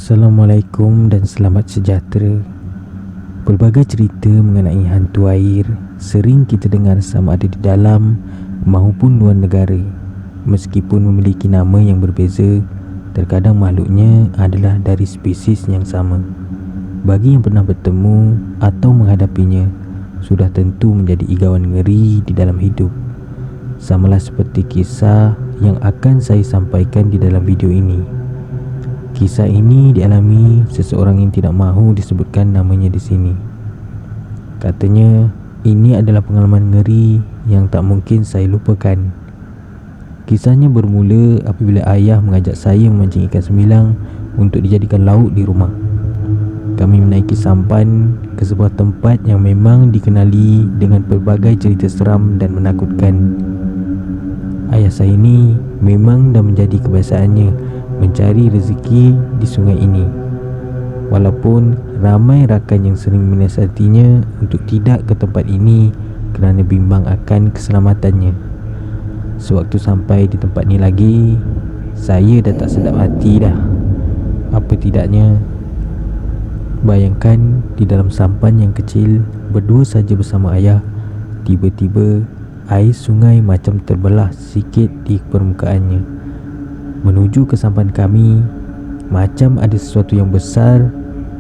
Assalamualaikum dan selamat sejahtera. Pelbagai cerita mengenai hantu air sering kita dengar sama ada di dalam maupun luar negara. Meskipun memiliki nama yang berbeza, terkadang makhluknya adalah dari spesies yang sama. Bagi yang pernah bertemu atau menghadapinya, sudah tentu menjadi igauan ngeri di dalam hidup. Samalah seperti kisah yang akan saya sampaikan di dalam video ini. Kisah ini dialami seseorang yang tidak mahu disebutkan namanya di sini. Katanya, ini adalah pengalaman ngeri yang tak mungkin saya lupakan. Kisahnya bermula apabila ayah mengajak saya memancing ikan semilang untuk dijadikan lauk di rumah. Kami menaiki sampan ke sebuah tempat yang memang dikenali dengan pelbagai cerita seram dan menakutkan. Ayah saya ini memang dah menjadi kebiasaannya mencari rezeki di sungai ini. Walaupun ramai rakan yang sering menasihatinya untuk tidak ke tempat ini kerana bimbang akan keselamatannya. Sewaktu sampai di tempat ni lagi, saya dah tak sedap hati dah. Apa tidaknya, bayangkan di dalam sampan yang kecil, berdua saja bersama ayah, tiba-tiba air sungai macam terbelah sikit di permukaannya. Menuju ke sampan kami, macam ada sesuatu yang besar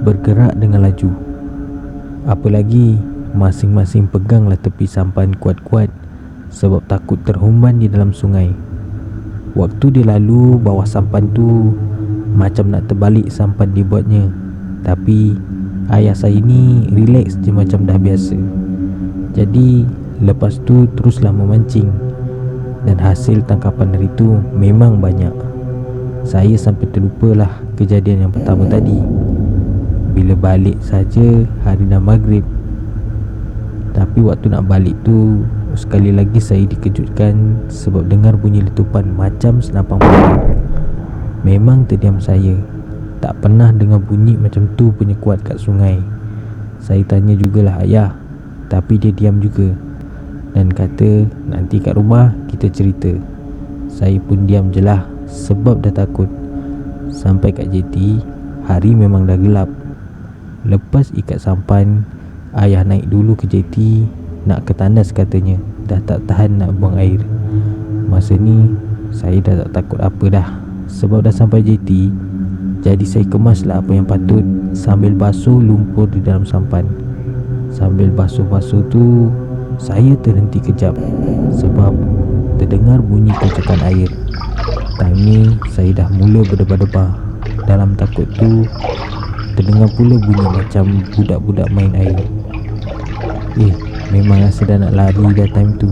bergerak dengan laju. Apalagi masing-masing peganglah tepi sampan kuat-kuat sebab takut terhumban di dalam sungai. Waktu dia lalu bawah sampan tu, macam nak terbalik sampan dibuatnya. Tapi ayah saya ni relax je macam dah biasa. Jadi lepas tu teruslah memancing. Dan hasil tangkapan hari tu memang banyak. Saya sampai terlupalah kejadian yang pertama tadi. Bila balik saja hari dah maghrib. Tapi waktu nak balik tu, sekali lagi saya dikejutkan sebab dengar bunyi letupan macam senapang bola. Memang terdiam saya. Tak pernah dengar bunyi macam tu punya kuat kat sungai. Saya tanya jugalah ayah, tapi dia diam juga dan kata nanti kat rumah kita cerita. Saya pun diam je lah sebab dah takut. Sampai kat jeti, hari memang dah gelap. Lepas ikat sampan, ayah naik dulu ke jeti nak ke tandas katanya. Dah tak tahan nak buang air. Masa ni saya dah tak takut apa dah sebab dah sampai jeti. Jadi saya kemaslah apa yang patut sambil basuh lumpur di dalam sampan. Sambil basuh-basuh tu, saya terhenti kejap sebab terdengar bunyi kocokan air. Time ni saya dah mula berdebar-debar. Dalam takut tu, terdengar pula bunyi macam budak-budak main air. Memang rasa dah nak lari dah time tu.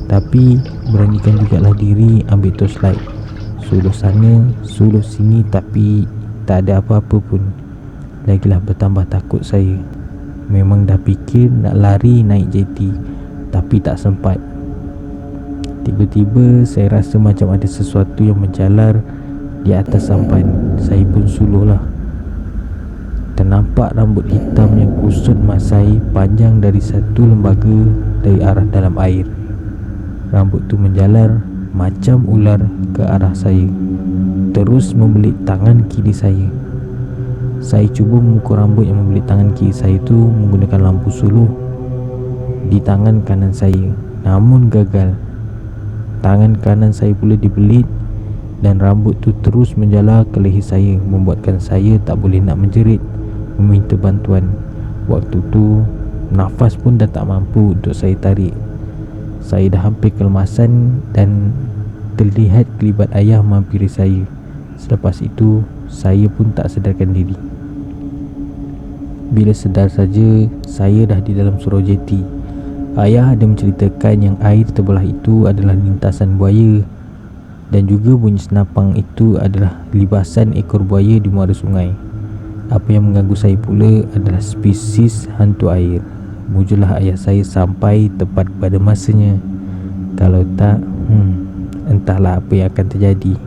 Tapi beranikan jugalah diri ambil torchlight. Suluh sana, suluh sini, tapi tak ada apa-apa pun. Lagilah bertambah takut saya. Memang dah fikir nak lari naik jeti, tapi tak sempat. Tiba-tiba saya rasa macam ada sesuatu yang menjalar di atas sampan. Saya pun suluhlah. Ternampak rambut hitam yang kusut masai panjang dari satu lembaga dari arah dalam air. Rambut tu menjalar macam ular ke arah saya, terus membelit tangan kiri saya. Saya cuba mengukur rambut yang membelit tangan kiri saya tu menggunakan lampu suluh di tangan kanan saya, namun gagal. Tangan kanan saya pula dibelit dan rambut tu terus menjalar ke leher saya, membuatkan saya tak boleh nak menjerit meminta bantuan. Waktu tu nafas pun dah tak mampu untuk saya tarik. Saya dah hampir kelemasan dan terlihat kelibat ayah menghampiri saya. Selepas itu saya pun tak sedarkan diri. Bila sedar saja, saya dah di dalam surau jeti. Ayah ada menceritakan yang air terbelah itu adalah lintasan buaya, dan juga bunyi senapang itu adalah libasan ekor buaya di muara sungai. Apa yang mengganggu saya pula adalah spesies hantu air. Mujurlah ayah saya sampai tepat pada masanya. Kalau tak, entahlah apa yang akan terjadi.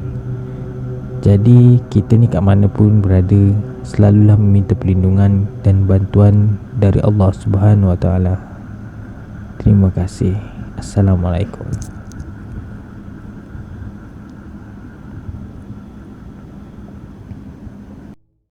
Jadi kita ni kat mana pun berada, selalulah meminta perlindungan dan bantuan dari Allah Subhanahu Wa Taala. Terima kasih. Assalamualaikum.